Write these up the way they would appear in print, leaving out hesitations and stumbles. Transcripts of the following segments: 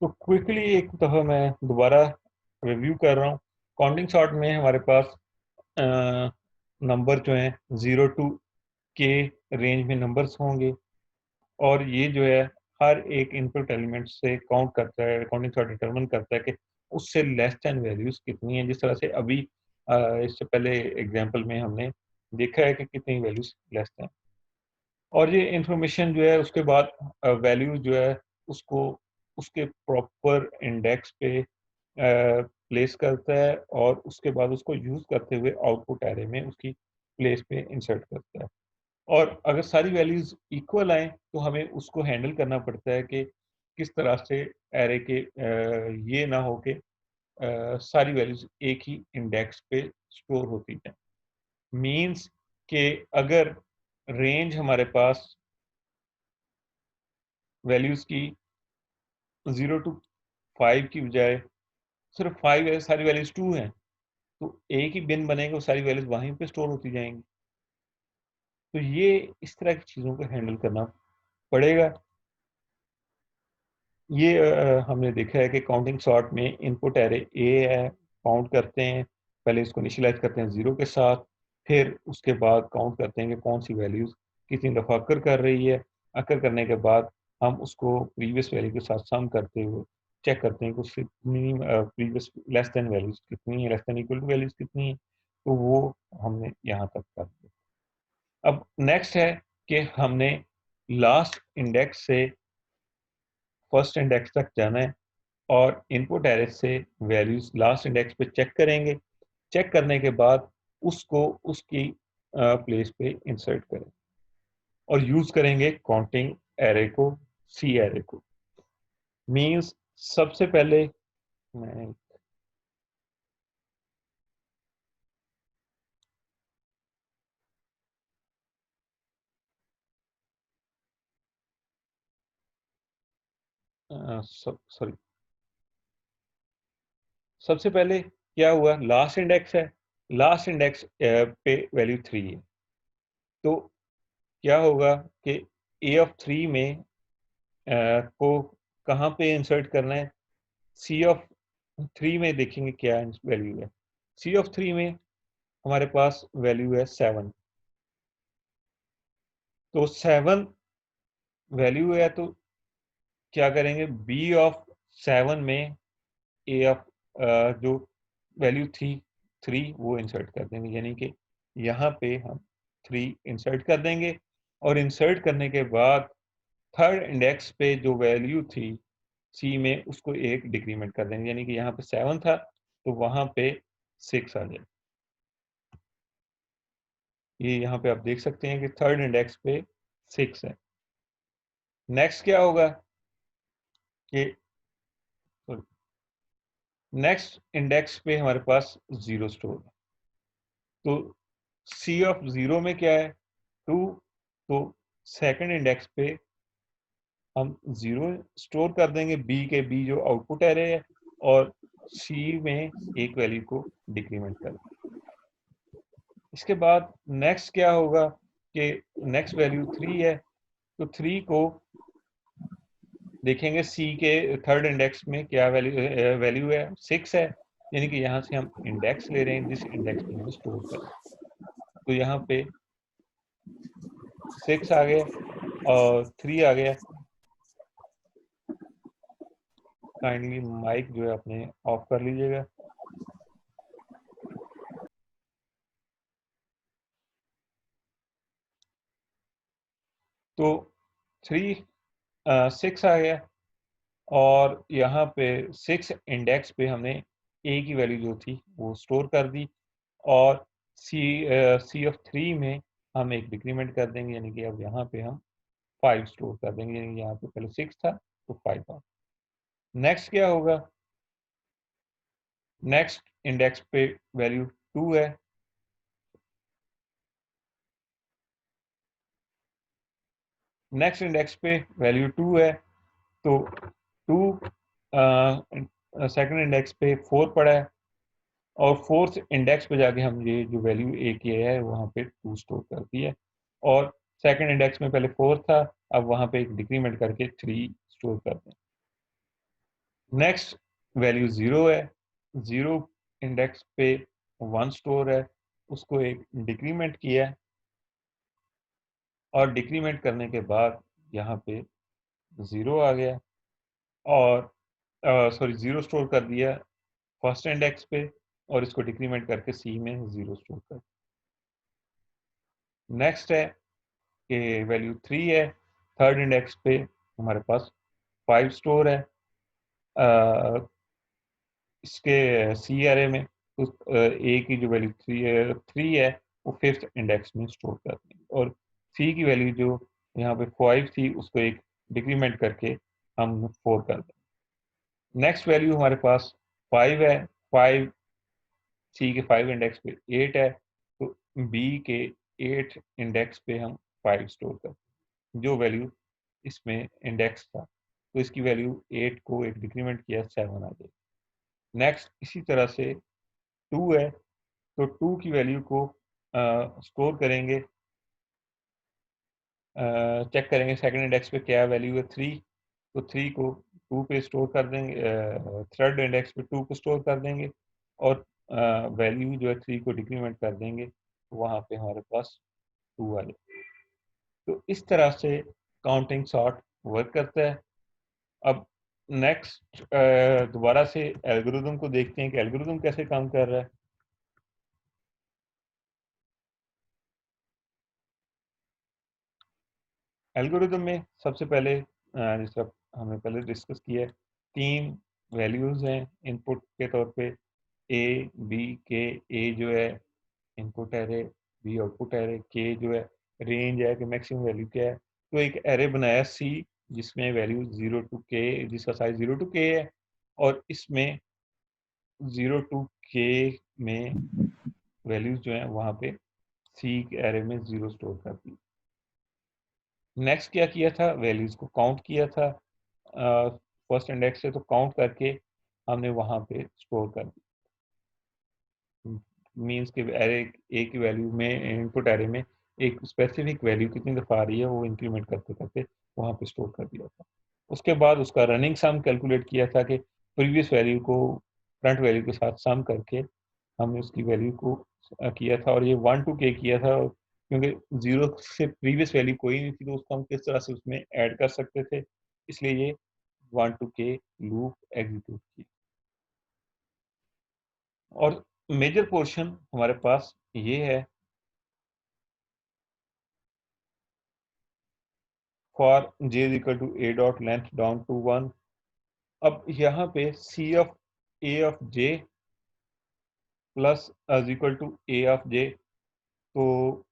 तो क्विकली एक दफ़ा मैं दोबारा रिव्यू कर रहा हूँ। काउंटिंग सॉर्ट में हमारे पास नंबर जो हैं 0 के रेंज में नंबर्स होंगे, और ये जो है हर एक इनपुट एलिमेंट से काउंट करता है, काउंटिंग सॉर्ट डिटरमिन करता है कि उससे लेस देन वैल्यूज कितनी है। जिस तरह से अभी इससे पहले एग्जांपल में हमने देखा है कि कितनी वैल्यूज लेस देन, और ये इंफॉर्मेशन जो है उसके बाद वैल्यू जो है उसको उसके प्रॉपर इंडेक्स पे प्लेस करता है, और उसके बाद उसको यूज करते हुए आउटपुट एरे में उसकी प्लेस पे इंसर्ट करता है। और अगर सारी वैल्यूज इक्वल आए तो हमें उसको हैंडल करना पड़ता है कि किस तरह से एरे के ये ना हो कि सारी वैल्यूज एक ही इंडेक्स पे स्टोर होती जाए। मींस कि अगर रेंज हमारे पास वैल्यूज की 0 to 5 की बजाय सिर्फ 5 है, सारी वैल्यूज 2 हैं, तो एक ही बिन बनेगा, वो सारी वैल्यूज वहीं पे स्टोर होती जाएंगी। तो ये इस तरह की चीज़ों को हैंडल करना पड़ेगा। ये हमने देखा है कि काउंटिंग सॉर्ट में इनपुट एरे ए है, काउंट करते हैं, पहले इसको इनिशियलाइज करते हैं 0 के साथ, फिर उसके बाद काउंट करते हैं कि कौन सी वैल्यूज कितनी दफ़ा अकर कर रही है। अकर करने के बाद हम उसको प्रीवियस वैल्यू के साथ सम करते हुए चेक करते हैं कि उससे प्रीवियस लेस देन वैल्यूज कितनी है, less than equal to values कितनी है। तो वो हमने यहाँ तक कर दिया। अब नेक्स्ट है कि हमने लास्ट इंडेक्स से फर्स्ट इंडेक्स तक जाना है, और इनपुट एरे से वैल्यूज लास्ट इंडेक्स पे चेक करेंगे। चेक करने के बाद उसको उसकी प्लेस पे इंसर्ट करें, और यूज करेंगे काउंटिंग एरे को, सी एरे को। मींस सबसे पहले मैं सॉरी, सबसे पहले क्या हुआ, लास्ट इंडेक्स है, लास्ट इंडेक्स पे वैल्यू 3 है। तो क्या होगा कि ए ऑफ 3 में को कहाँ पे इंसर्ट करना है, सी ऑफ 3 में देखेंगे क्या वैल्यू है। सी ऑफ 3 में हमारे पास वैल्यू है 7। तो 7 वैल्यू है, तो क्या करेंगे, बी ऑफ 7 में ए ऑफ जो वैल्यू थी 3 वो इंसर्ट कर देंगे, यानी कि यहाँ पे हम 3 इंसर्ट कर देंगे। और इंसर्ट करने के बाद थर्ड इंडेक्स पे जो वैल्यू थी सी में, उसको एक डिक्रीमेंट कर देंगे, यानी कि यहाँ पे 7 था तो वहाँ पे 6 आ जाए। ये यहाँ पे आप देख सकते हैं कि थर्ड इंडेक्स पे 6 है। नेक्स्ट क्या होगा कि नेक्स्ट इंडेक्स पे हमारे पास 0 स्टोर है। तो सी ऑफ 0 में क्या है, 2। तो सेकंड इंडेक्स पे हम 0 स्टोर कर देंगे, बी के बी जो आउटपुट एरे है, और सी में एक वैल्यू को डिक्रीमेंट कर देंगे। इसके बाद नेक्स्ट क्या होगा कि नेक्स्ट वैल्यू 3 है, तो 3 को देखेंगे सी के थर्ड इंडेक्स में क्या वैल्यू वैल्यू है, 6 है, यानी कि यहाँ से हम इंडेक्स ले रहे हैं जिस इंडेक्स पे हमें स्टोर करना है। तो यहाँ पे 6 आ गया और 3 आ गया। काइंडली माइक जो है अपने ऑफ कर लीजिएगा। तो 3 6 आ गया, और यहाँ पे 6 इंडेक्स पे हमने ए की वैल्यू जो थी वो स्टोर कर दी, और सी ऑफ 3 में हम एक डिक्रीमेंट कर देंगे, यानी कि अब यहाँ पे हम 5 स्टोर कर देंगे, यानी कि यहाँ पे पहले 6 था तो 5 आ। नेक्स्ट क्या होगा, नेक्स्ट इंडेक्स पे वैल्यू 2 है, नेक्स्ट इंडेक्स पे वैल्यू 2 है, तो 2 सेकंड इंडेक्स पे 4 पड़ा है, और फोर्थ इंडेक्स पे जाके हम ये जो वैल्यू ए की है वहाँ पे 2 स्टोर कर दी है। और सेकंड इंडेक्स में पहले 4 था, अब वहाँ पे एक डिक्रीमेंट करके 3 स्टोर कर दें। नेक्स्ट वैल्यू 0 है, 0 इंडेक्स पे 1 स्टोर है, उसको एक डिक्रीमेंट किया है और डिक्रीमेंट करने के बाद यहाँ पे 0 आ गया और सॉरी 0 स्टोर कर दिया फर्स्ट इंडेक्स पे और इसको डिक्रीमेंट करके सी में 0 स्टोर कर। नेक्स्ट है कि वैल्यू 3 है, थर्ड इंडेक्स पे हमारे पास 5 स्टोर है इसके सी एरे में, तो ए की जो वैल्यू 3 है वो फिफ्थ इंडेक्स में स्टोर कर देंगे और सी की वैल्यू जो यहाँ पे 5 थी उसको एक डिक्रीमेंट करके हम 4 कर देंगे। नेक्स्ट वैल्यू हमारे पास 5 है, 5 सी के 5 इंडेक्स पे 8 है, तो बी के 8 इंडेक्स पे हम 5 स्टोर करते हैं, जो वैल्यू इसमें इंडेक्स था तो इसकी वैल्यू 8 को एक डिक्रीमेंट किया 7 आ गई। नेक्स्ट इसी तरह से 2 है, तो 2 की वैल्यू को स्टोर करेंगे, चेक करेंगे सेकंड इंडेक्स पे क्या वैल्यू है 3, तो 3 को 2 पे स्टोर कर देंगे, थर्ड इंडेक्स पे 2 को स्टोर कर देंगे और वैल्यू जो है 3 को डिक्रीमेंट कर देंगे तो वहाँ पे हमारे पास 2 आ जाए। तो इस तरह से काउंटिंग सॉर्ट वर्क करता है। अब नेक्स्ट दोबारा से एल्गोरिदम को देखते हैं कि एल्गोरिदम कैसे काम कर रहा है। एल्गोरिदम में सबसे पहले जिस तरह हमने पहले डिस्कस किया है, 3 वैल्यूज हैं इनपुट के तौर पे, ए बी के। ए जो है input array, B output array, के जो है रेंज है कि मैक्सिमम वैल्यू क्या है। तो एक एरे बनाया सी जिसमें वैल्यू 0 टू के, जिसका साइज 0 टू के है और इसमें 0 टू के में वैल्यूज जो है वहाँ पे सी एरे में 0 स्टोर कर दी। नेक्स्ट क्या किया था, वैल्यूज को काउंट किया था फर्स्ट इंडेक्स से, तो काउंट करके हमने वहां पे स्टोर कर दी। मीन्स के एरे ए की वैल्यू में, इनपुट एरे में एक स्पेसिफिक वैल्यू कितनी दफा आ रही है वो इंक्रीमेंट करते करते वहां पे स्टोर कर दिया था। उसके बाद उसका रनिंग सम कैलकुलेट किया था कि प्रीवियस वैल्यू को फ्रंट वैल्यू के साथ सम करके हमने उसकी वैल्यू को किया था और ये 1 टू के किया था क्योंकि 0 से प्रीवियस वैल्यू कोई नहीं थी तो उसको हम किस तरह से उसमें ऐड कर सकते थे, इसलिए ये 1 टू के लूप एग्जीक्यूट की। और मेजर पोर्शन हमारे पास ये है, for j is equal to a dot length down to 1। अब यहाँ पे c of a of j plus is equal to a of j, तो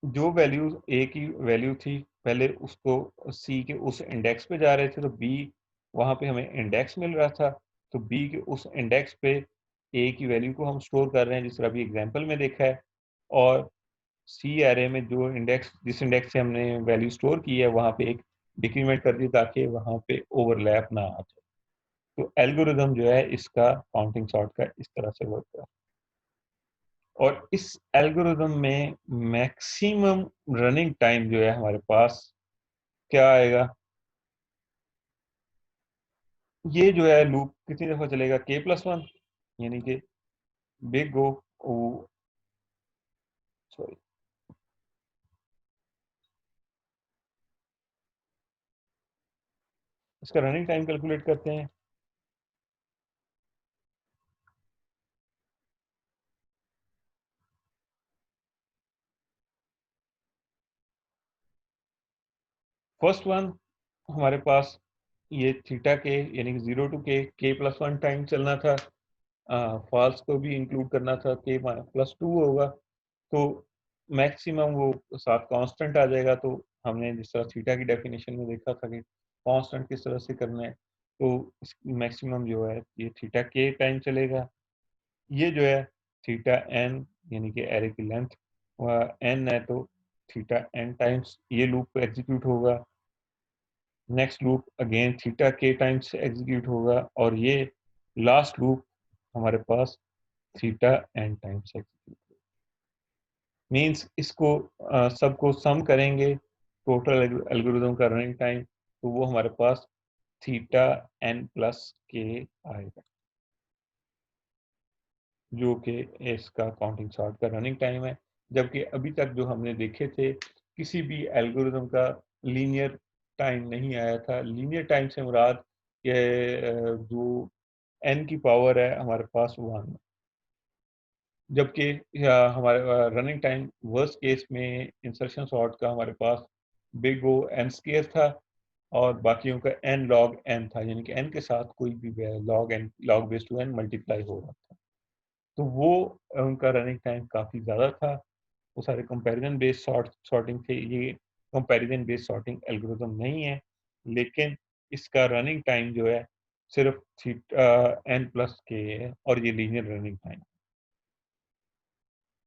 जो वैल्यू ए की वैल्यू थी पहले उसको सी के उस इंडेक्स पे जा रहे थे, तो बी वहां पे हमें इंडेक्स मिल रहा था, तो बी के उस इंडेक्स पे ए की वैल्यू को हम स्टोर कर रहे हैं जिस तरह अभी एग्जांपल में देखा है। और सी एरे में जो इंडेक्स, जिस इंडेक्स से हमने वैल्यू स्टोर की है वहां पे एक डिक्रीमेंट कर दी ताकि वहां पे ओवरलैप ना आ जाए। तो एल्गोरिदम जो है इसका काउंटिंग सॉर्ट का इस तरह से वर्क कर, और इस एल्गोरिदम में मैक्सिमम रनिंग टाइम जो है हमारे पास क्या आएगा, ये जो है लूप कितनी दफा चलेगा, k+1, यानी कि बिग ओ, सॉरी, इसका रनिंग टाइम कैलकुलेट करते हैं। फर्स्ट वन हमारे पास ये थीटा के यानी कि 0 टू k+1 टाइम चलना था, फॉल्स को भी इंक्लूड करना था, k+2 होगा, तो मैक्सिमम वो साथ कांस्टेंट आ जाएगा। तो हमने जिस तरह थीटा की डेफिनेशन में देखा था कि कांस्टेंट किस तरह से करना है, तो मैक्सिमम जो है ये थीटा के टाइम चलेगा। ये जो है थीटा एन यानी कि एरे की लेंथ एन है, तो थीटा एन टाइम्स ये लूप एग्जीक्यूट होगा। नेक्स्ट लूप अगेन थीटा के टाइम्स एग्जीक्यूट होगा और ये लास्ट लूप हमारे पास theta n times execute, means इसको सबको सम करेंगे टोटल एल्गोरिथम का रनिंग टाइम, तो वो हमारे पास थीटा n प्लस के आएगा, जो कि इसका काउंटिंग सॉर्ट का रनिंग टाइम है। जबकि अभी तक जो हमने देखे थे, किसी भी एल्गोरिथम का लीनियर टाइम नहीं आया था। लीनियर टाइम से मुराद के जो n की पावर है हमारे पास 1, जबकि हमारे रनिंग टाइम वर्स्ट केस में इंसर्शन सॉर्ट का हमारे पास बिग ओ n स्क्वायर था और बाकियों का n log n था, यानी कि n के साथ कोई भी log base two n multiply हो रहा था। तो वो उनका रनिंग टाइम काफ़ी ज़्यादा था। वो सारे कंपैरिजन बेस्ड सॉर्टिंग थे। ये कंपैरिजन बेस्ड सॉर्टिंग एल्गोरिथम नहीं है, लेकिन इसका रनिंग टाइम जो है सिर्फ n प्लस के है और ये लीनियर रनिंग टाइम।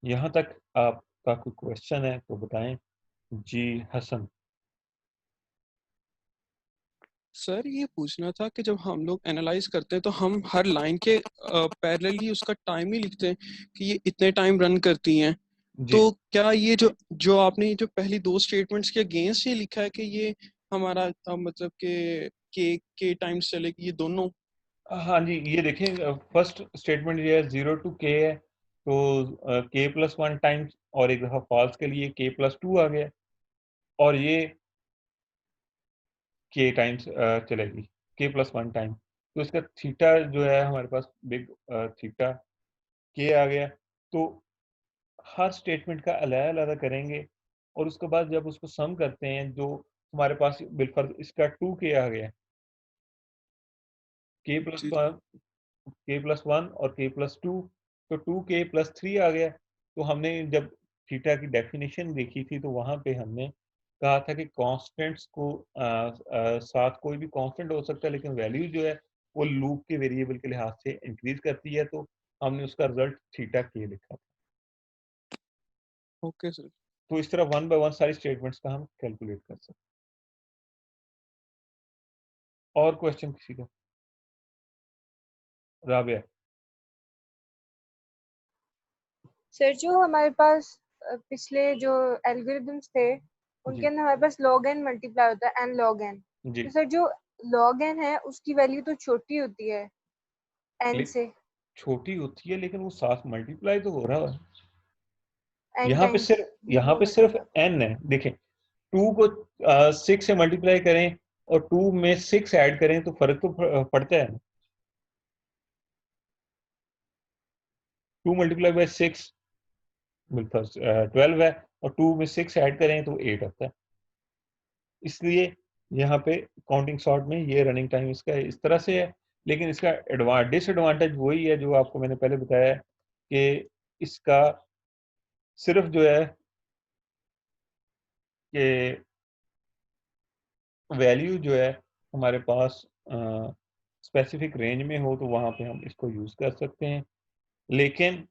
यहाँ तक आपका कोई क्वेश्चन है तो बताएं। जी हसन। सर ये पूछना था कि जब हम लोग एनालाइज करते हैं तो हम हर लाइन के पैरेलली उसका टाइम ही लिखते हैं कि ये इतने टाइम रन करती हैं, जी तो क्या ये जो जो आपने जो पहली दो स्टेटमेंट्स के अगेंस्ट ये लिखा है कि ये हमारा मतलब के टाइम्स चलेगी ये दोनों? हाँ जी, ये देखें, फर्स्ट स्टेटमेंट ये है 0 टू के है, तो के प्लस 1 टाइम्स, और एक दफ़ा फॉल्स के लिए के प्लस 2 आ गया, और ये के टाइम्स चलेगी, के प्लस 1 टाइम। तो इसका थीटा जो है हमारे पास बिग थीटा के आ गया। तो हर स्टेटमेंट का अलग-अलग करेंगे और उसके बाद जब उसको सम करते हैं, जो हमारे पास बिलफर्ज इसका 2 के आ गया, के प्लस जी 1, के प्लस 1 और के प्लस 2, तो 2 के प्लस 3 आ गया। तो हमने जब थीटा की डेफिनेशन देखी थी तो वहाँ पे हमने कहा था कि कांस्टेंट्स को साथ कोई भी कांस्टेंट हो सकता है, लेकिन वैल्यू जो है वो लूप के वेरिएबल के लिहाज से इंक्रीज करती है, तो हमने उसका रिजल्ट थीटा के लिखा था। Okay sir. तो इस तरह वन बाय वन सारी स्टेटमेंट्स का हम कैलकुलेट कर सकते हैं। और क्वेश्चन किसी का? राबिया। सर जो हमारे पास पिछले जो एल्गोरिदम्स थे उनके जी अंदर हमारे पास log n मल्टीप्लाई होता है n log n। जी। तो सर जो log n है उसकी वैल्यू तो छोटी होती है n ले से, छोटी होती है, लेकिन वो साथ मल्टीप्लाई तो हो रहा है। n times. जी यहाँ वो पे मतलब सिर्फ था। n है। देखें, 2 को 6 से मल्टीप्लाई करें और 2 में 6 ऐड करें तो फर्क तो पड़ता है। 2 मल्टीप्लाई बाय 6 मिलकर 12 है, और 2 में 6 ऐड करें तो 8 आता है। इसलिए यहाँ पे काउंटिंग सॉर्ट में ये रनिंग टाइम इसका इस तरह से है। लेकिन इसका डिसएडवांटेज वही है जो आपको मैंने पहले बताया, कि इसका सिर्फ जो है कि वैल्यू जो है हमारे पास स्पेसिफिक रेंज में हो तो वहाँ पे हम इसको यूज़ कर सकते हैं, लेकिन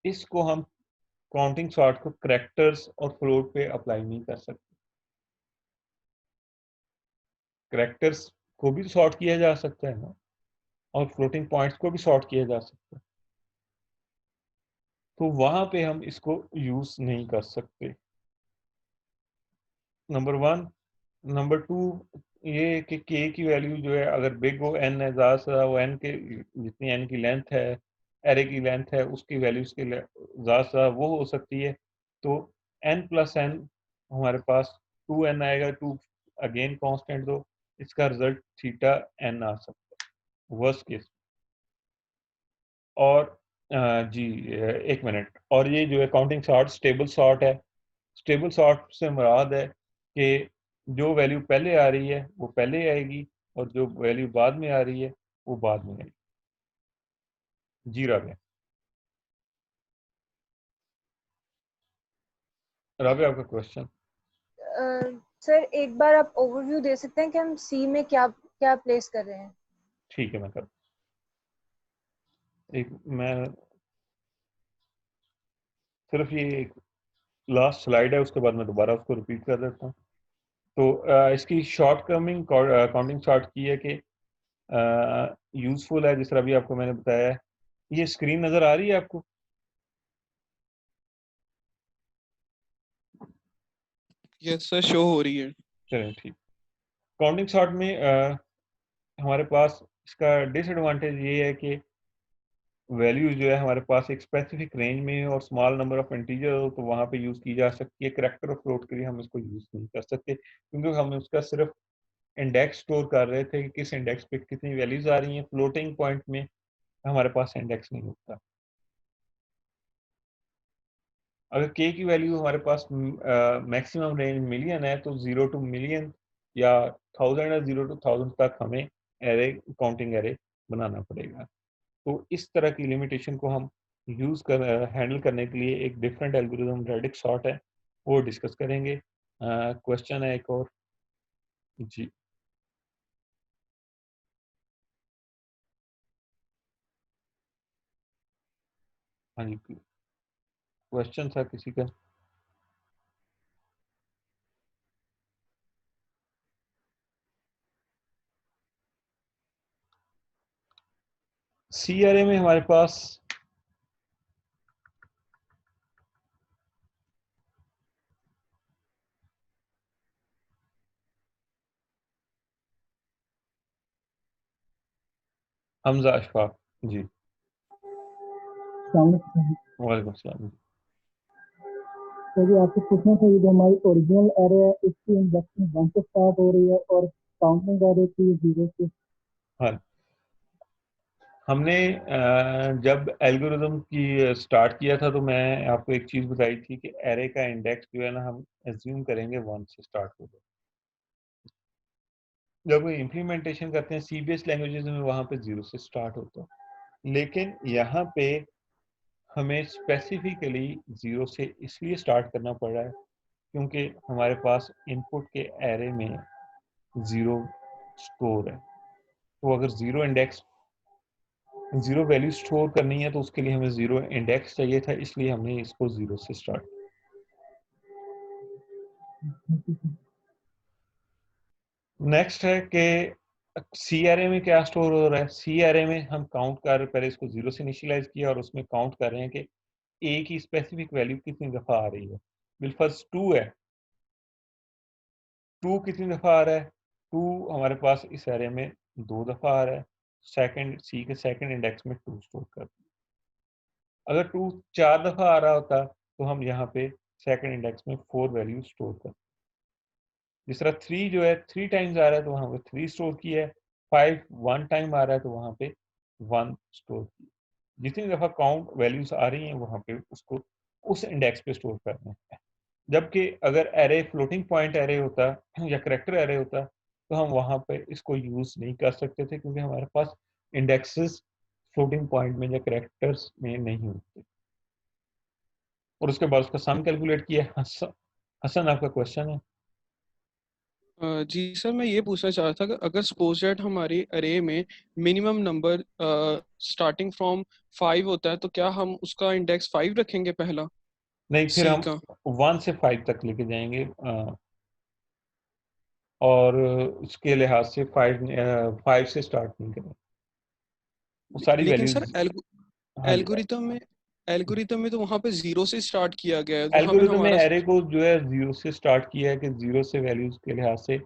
इसको हम काउंटिंग सॉर्ट को करैक्टर्स और फ्लोट पे अप्लाई नहीं कर सकते। करैक्टर्स को भी सॉर्ट किया जा सकता है ना, और फ्लोटिंग पॉइंट्स को भी सॉर्ट किया जा सकता है, तो वहाँ पे हम इसको यूज़ नहीं कर सकते। Number one. नंबर टू, ये कि के की वैल्यू जो है अगर बिग ओ एन है, ज़्यादा से ज़्यादा वो एन के जितनी एन की लेंथ है, एरे की लेंथ है, उसकी वैल्यू उसके ज़्यादा से ज़्यादा वो हो सकती है। तो एन प्लस एन हमारे पास 2n आएगा, 2 अगेन कांस्टेंट दो, इसका रिजल्ट थीटा एन आ सकता है वर्स्ट केस। और जी एक मिनट, और ये जो है काउंटिंग सॉर्ट स्टेबल सॉर्ट है। स्टेबल सॉर्ट से मुराद है कि जो वैल्यू पहले आ रही है वो पहले आएगी, और जो वैल्यू बाद में आ रही है वो बाद में आएगी। जी राबे। राबे आपका क्वेश्चन। सर एक बार आप ओवरव्यू दे सकते हैं कि हम सी में क्या क्या प्लेस कर रहे हैं? ठीक है, मैं कर एक मैं सिर्फ ये एक लास्ट स्लाइड है, उसके बाद मैं दोबारा उसको रिपीट कर देता हूँ। तो इसकी शॉर्ट कमिंग काउंटिंग शॉर्ट की है कि यूजफुल है, जिस तरह अभी आपको मैंने बताया है। ये स्क्रीन नजर आ रही है आपको? यस सर, शो हो रही है। चलें ठीक। काउंटिंग शॉर्ट में हमारे पास इसका डिसएडवांटेज ये है कि वैल्यूज जो है हमारे पास एक स्पेसिफिक रेंज में और स्मॉल नंबर ऑफ इंटीजर हो तो वहाँ पे यूज़ की जा सकती है। करैक्टर और फ्लोट के लिए हम इसको यूज़ नहीं कर सकते, क्योंकि हम उसका सिर्फ इंडेक्स स्टोर कर रहे थे कि किस इंडेक्स पे कितनी वैल्यूज आ रही हैं। फ्लोटिंग पॉइंट में हमारे पास इंडेक्स नहीं होता। अगर के की वैल्यू हमारे पास मैक्सिमम रेंज मिलियन है तो 0 टू मिलियन या 1000 या 0 टू 1000 तक हमें एरे काउंटिंग एरे बनाना पड़ेगा। तो इस तरह की लिमिटेशन को हम हैंडल करने के लिए एक डिफरेंट एल्गोरिथम रेडिक्स सॉर्ट है, वो डिस्कस करेंगे। क्वेश्चन है एक और जी। हाँ जी, क्वेश्चन था किसी का? सी एरे में हमारे पास हमजा अशफाक जी। वालेकुम सलाम। तो जी आपसे पूछना था, ये जो हमारी ओरिजिनल एरे है इसकी इंडेक्सिंग 1 से स्टार्ट हो रही है और काउंटिंग एरे की 0 से। हाँ, हमने जब एल्गोरिथम की स्टार्ट किया था तो मैं आपको एक चीज बताई थी कि एरे का इंडेक्स जो है ना हम एज्यूम करेंगे 1 से स्टार्ट होगा। जब वो इम्प्लीमेंटेशन करते हैं सी बेस्ड लैंग्वेजेस में वहां पे 0 से स्टार्ट होता है, लेकिन यहाँ पे हमें स्पेसिफिकली 0 से इसलिए स्टार्ट करना पड़ रहा है क्योंकि हमारे पास इनपुट के एरे में 0 स्टोर है। तो अगर 0 वैल्यू स्टोर करनी है तो उसके लिए हमें 0 इंडेक्स चाहिए था, इसलिए हमने इसको 0 से स्टार्ट किया। नेक्स्ट है कि सी एरे में क्या स्टोर हो रहा है। सी एरे में हम काउंट कर रहे, पहले इसको 0 से इनिशियलाइज किया और उसमें काउंट कर रहे हैं कि ए की स्पेसिफिक वैल्यू कितनी दफा आ रही है। बिलफर्ज 2 है, 2 कितनी दफा आ रहा है? 2 हमारे पास इस एरे में 2 दफा आ रहा है। सेकंड सी के सेकंड इंडेक्स में 2 स्टोर कर दिया। अगर 2 4 दफा आ रहा होता तो हम यहाँ पे सेकंड इंडेक्स में 4 वैल्यू स्टोर कर। जिस तरह 3 जो है 3 टाइम्स आ रहा है तो वहां पे 3 स्टोर किया है। 5 1 टाइम आ रहा है तो वहां पे 1 स्टोर किया। जितनी दफा काउंट वैल्यूज आ रही हैं वहां पे उसको उस इंडेक्स पे स्टोर करना है। जबकि अगर एरे फ्लोटिंग पॉइंट एरे होता या करेक्टर एरे होता तो हम वहां पे इसको यूज नहीं कर सकते थे, क्योंकि हमारे पास इंडेक्सेस फ्लोटिंग पॉइंट में या करेक्टर्स में नहीं होते। और उसके बाद उसका सम कैलकुलेट किया। हसन आपका क्वेश्चन है? जी सर, मैं ये पूछना चाह रहा था कि अगर सपोज दैट हमारे अरे में मिनिमम नंबर स्टार्टिंग फ्रॉम 5 होता है तो क्या हम उसका इंडेक्स 5 रखेंगे पहला नहीं, फिर सी हम का? 1 से 5 तक लेके जाएंगे। और उसके लिहाज से 5 से स्टार्ट नहीं करें। वो सारी लेकिन सर वैल्यूज। हाँ जी, एल्गोरिथम में तो वहां पे 0 से स्टार्ट किया गया है तो हमें एल्गोरिथम में हमारा एरे को जो है 0 से स्टार्ट किया है कि 0 से वैल्यूज के लिहाज से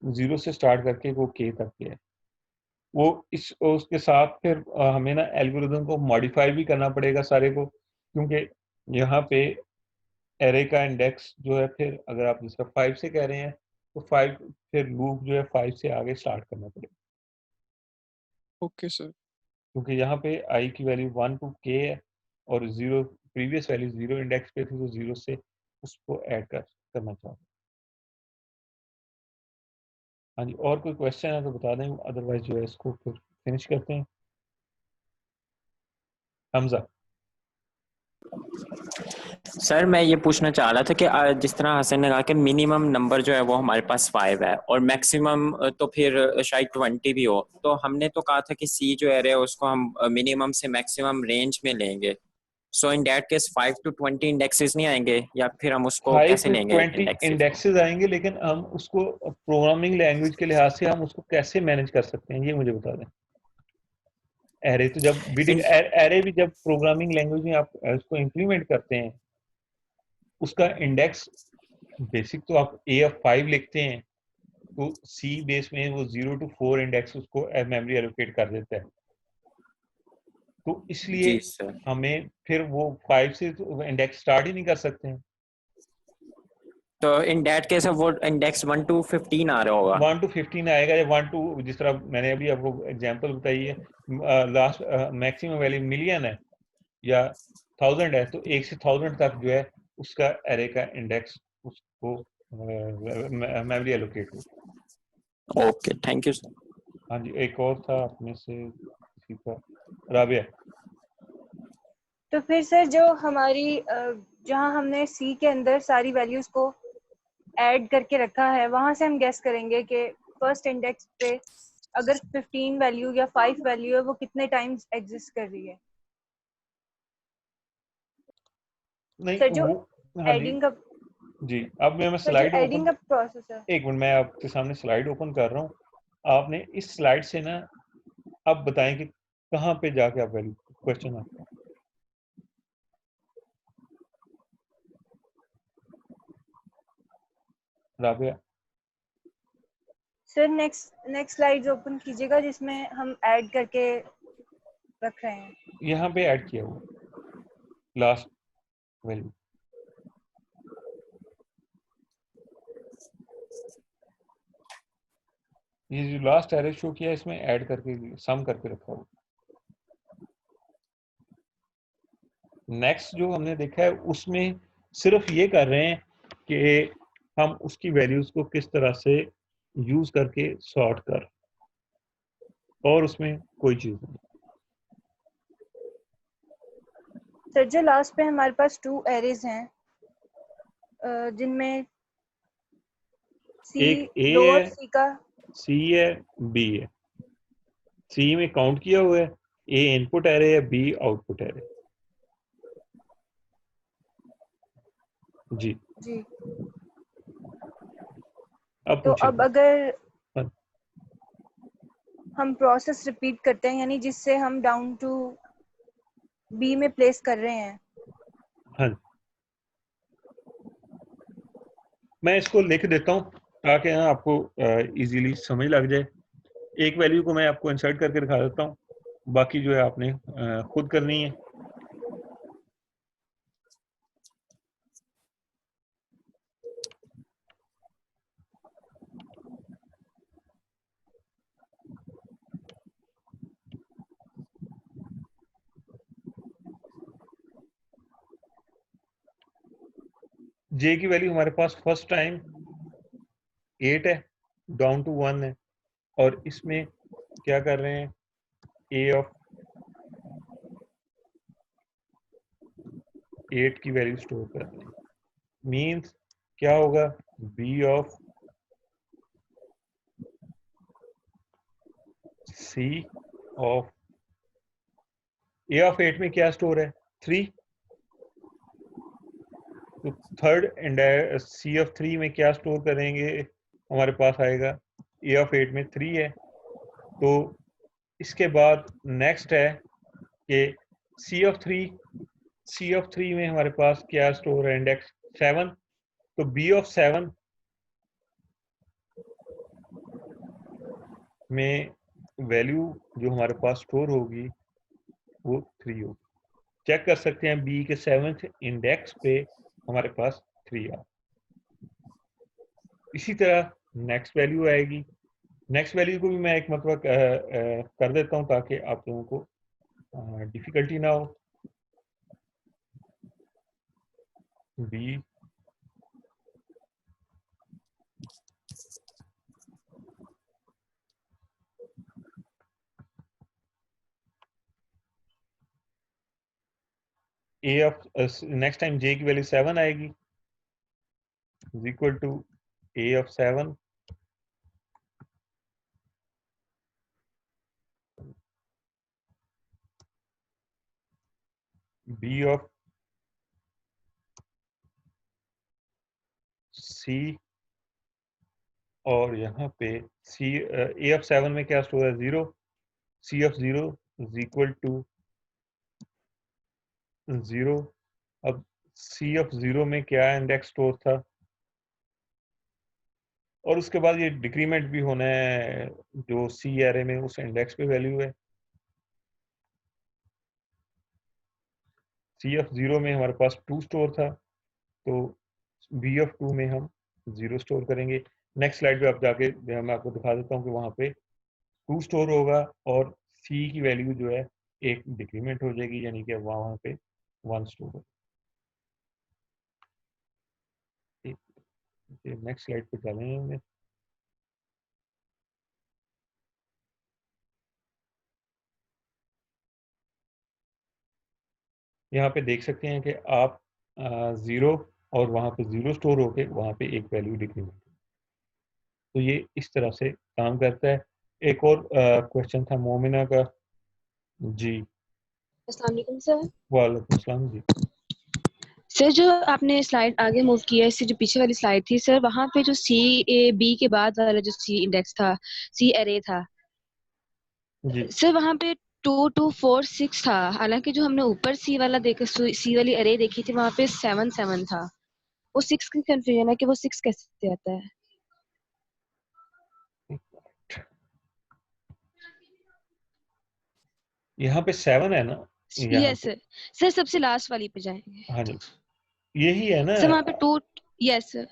0 से स्टार्ट करके वो के तक गया है। वो इस उसके साथ फिर हमें ना एल्गोरिथम को मॉडिफाई भी करना पड़ेगा सारे को, क्योंकि यहाँ पे एरे का इंडेक्स जो है, फिर अगर आप जिसका 5 से कह रहे हैं तो 5 फिर लूप जो है 5 से आगे स्टार्ट करना पड़ेगा, ओके सर। क्योंकि यहाँ पे आई की वैल्यू 1 टू के है और 0 प्रीवियस वैल्यू 0 इंडेक्स पे थी तो 0 से उसको ऐड करना चाहते हैं। हाँ जी, और कोई क्वेश्चन है तो बता दें, अदरवाइज जो है इसको फिर फिनिश करते हैं। हमजा। सर मैं ये पूछना चाह रहा था कि जिस तरह हसन ने कहा कि मिनिमम नंबर जो है वो हमारे पास 5 है और मैक्सिमम तो फिर शायद 20 भी हो, तो हमने तो कहा था कि सी जो एरे है उसको हम मिनिमम से मैक्सिमम रेंज में लेंगे। So in that case 5 to 20 indexes नहीं आएंगे, या फिर हम उसको 5 कैसे टू लेंगे 20 इंडेक्सेस को? इंडेक्सेस आएंगे, लेकिन हम उसको प्रोग्रामिंग लैंग्वेज के लिहाज से हम उसको कैसे मैनेज कर सकते हैं ये मुझे बता दें। एरे तो जब भी इन एरे भी जब प्रोग्रामिंग लैंग्वेज में आप उसको इंप्लीमेंट करते हैं, उसका इंडेक्स बेसिक तो आप ए ऑफ 5 लिखते हैं, तो सी बेस में वो 0 to 4 इंडेक्स उसको मेमोरी एलोकेट कर देता है। तो इसलिए जी सर। हमें फिर वो 5 से तो इंडेक्स स्टार्ट ही नहीं कर सकते हैं। तो इन दैट केस वो इंडेक्स 1 to 15 आ रहा होगा। 1 to 15 आएगा या 1 to, जिस तरह मैंने अभी आपको एग्जांपल बताई है, लास्ट मैक्सिमम वैल्यू मिलियन है या 1000 है, तो 1 से 1000 तक जो है उसका एरे का इंडेक्स उसको मेमोरी एलोकेट हो। Okay, thank you sir. हाँ जी, एक और था अपने से किसी का, राबिया। तो फिर सर जो हमारी जहाँ हमने सी के अंदर सारी वैल्यूज को ऐड करके रखा है, वहां से हम गेस करेंगे कि फर्स्ट इंडेक्स पे अगर 15 वैल्यू या 5 वैल्यू है वो कितने टाइम्स एग्जिस्ट कर रही है। नहीं सर जो वो, हाँ जी एडिंग का जी, अब मैं सर जो स्लाइड एडिंग ओपन, का प्रोसेस है। एक मिनट मैं आपके सामने स्लाइड ओपन कर रहा हूँ। आपने इस स्लाइड से ना अब बताएं कि कहाँ पे जाके आप वैल्यू क्वेश्चन आपका। Rabia, sir next slides open कीजिएगा जिसमें हम ऐड करके रख रहे हैं। यहाँ पे ऐड किया हुआ लास्ट वैल्यू। ये जो लास्ट एरे शो किया इसमें ऐड करके सम करके रखा हुआ। नेक्स्ट जो हमने देखा है उसमें सिर्फ ये कर रहे हैं कि हम उसकी वैल्यूज को किस तरह से यूज करके सॉर्ट कर, और उसमें कोई चीज नहीं। सर जो लास्ट पे हमारे पास 2 एरेज हैं जिनमें सी एक ए रो और है, सी का सी है, बी है। सी में काउंट किया हुआ है, ए इनपुट एरे है, बी आउटपुट एरे। जी, जी। अब तो पूछे। अब अगर हाँ। हम प्रोसेस रिपीट करते हैं, यानी जिससे हम डाउन टू बी में प्लेस कर रहे हैं। हाँ, मैं इसको लिख देता हूँ ताकि ना आपको इजीली समझ लग जाए। एक वैल्यू को मैं आपको इंसर्ट करके दिखा देता हूँ, बाकी जो है आपने खुद करनी है। जे की वैल्यू हमारे पास फर्स्ट टाइम 8 है, डाउन टू 1 है, और इसमें क्या कर रहे हैं, ए ऑफ 8 की वैल्यू स्टोर कर रहे हैं। मींस क्या होगा, B of C of A of 8 में क्या स्टोर है, 3। तो थर्ड एंड सी ऑफ 3 में क्या स्टोर करेंगे, हमारे पास आएगा ए ऑफ 8 में 3 है। तो इसके बाद नेक्स्ट है कि सी ऑफ 3 में हमारे पास क्या स्टोर है, इंडेक्स 7। तो बी ऑफ 7 में वैल्यू जो हमारे पास स्टोर होगी वो 3 होगी। चेक कर सकते हैं बी के 7th इंडेक्स पे हमारे पास 3 आ। इसी तरह नेक्स्ट वैल्यू आएगी। नेक्स्ट वैल्यू को भी मैं एक मतलब कर देता हूँ ताकि आप लोगों को डिफिकल्टी ना हो। B A of, next time J की वैल्यू 7 आएगी, is equal to A of 7 B of C, और यहाँ पे सी ए ऑफ 7 में क्या स्टोर है, 0। सी ऑफ 0 इज इक्वल टू 0। अब सी ऑफ 0 में क्या इंडेक्स स्टोर था, और उसके बाद ये डिक्रीमेंट भी होना है जो सी एरे में उस इंडेक्स पे वैल्यू है। सी ऑफ 0 में हमारे पास 2 स्टोर था, तो बी ऑफ 2 में हम 0 स्टोर करेंगे। नेक्स्ट स्लाइड पे आप जाके मैं आपको दिखा देता हूँ कि वहाँ पे 2 स्टोर होगा और सी की वैल्यू जो है एक डिक्रीमेंट हो जाएगी, यानी कि वहाँ पे 1 स्टोर होगा। नेक्स्ट स्लाइड पे चलेंगे। यहाँ पे देख सकते हैं कि आप 0 और वहाँ पे 0 स्टोर होके वहाँ पे एक वैल्यू डिक्रीमेंट, तो ये इस तरह से काम करता है। एक और क्वेश्चन था मोमिना का। जी अस्सलाम वालेकुम सर। वालेकुम सलाम जी। सर जो आपने स्लाइड आगे मूव किया है, इससे जो पीछे वाली स्लाइड थी सर, वहाँ पे जो सी ए बी के बाद वाला जो सी इंडेक्स था, सी एरे था जी सर, वहाँ पे 2 2 4 6 था, हालांकि जो हमने ऊपर सी वाला देखा, सी वाली एरे देखी थी, वहाँ पे 7 7 था। वो 6 की कंफ्यूजन है कि वो 6 कैसे आता है। यहाँ पे 7 है ना, यहाँ यस पे। सर, सबसे लास्ट वाली पे जाएंगे हाँ जी, यही है ना। सर, वहाँ पे 2। Yes sir.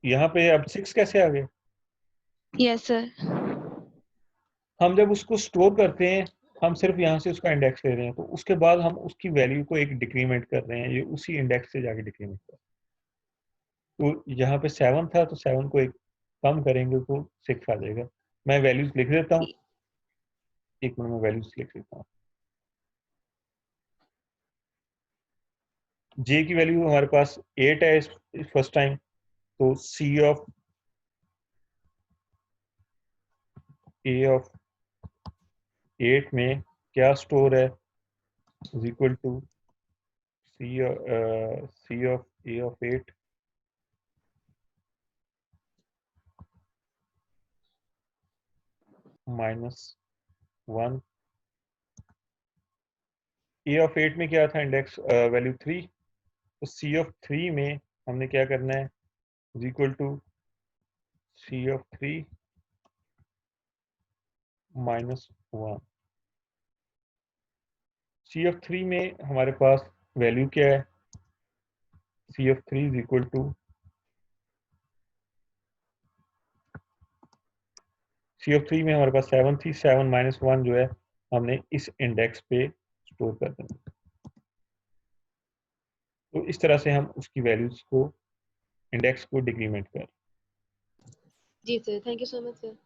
यहाँ पे अब 6 कैसे आ गए? Yes sir. हम जब उसको स्टोर करते हैं, हम सिर्फ यहाँ से उसका इंडेक्स ले रहे हैं, तो उसके बाद हम उसकी वैल्यू को एक डिक्रीमेंट कर रहे हैं, ये उसी इंडेक्स से जाके डिक्रीमेंट कर रहे हैं। तो यहाँ पे 7 था, तो 7 को एक कम करेंगे तो 6 आ जाएगा। मैं वैल्यूज लिख देता हूँ, एक मिनट में वैल्यूज लिख देता हूँ। जे की वैल्यू हमारे पास 8 है इस फर्स्ट टाइम, तो सी ऑफ ए ऑफ 8 में क्या स्टोर है, is equal to C of A of 8 -1। A of 8 में क्या था इंडेक्स वैल्यू 3, तो सी ऑफ 3 में हमने क्या करना है, is equal to C of 3 -1। C of 3 में हमारे पास वैल्यू क्या है, C of 3 is equal to C of 3 में हमारे पास 7 थी, 7 -1 जो है हमने इस इंडेक्स पे स्टोर कर देना। तो इस तरह से हम उसकी वैल्यूज को, इंडेक्स को डिक्रीमेंट कर, जी sir, thank you so much sir.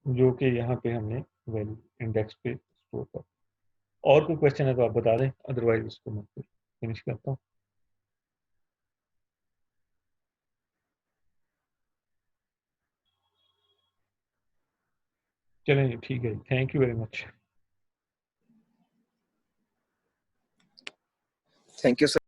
जो कि यहाँ पे हमने वैल्यू इंडेक्स पे स्टोर कर। और कोई क्वेश्चन है तो आप बता दें, अदरवाइज उसको मैं फिर फिनिश करता हूँ। चलें जी, ठीक है, thank you very much. Thank you sir.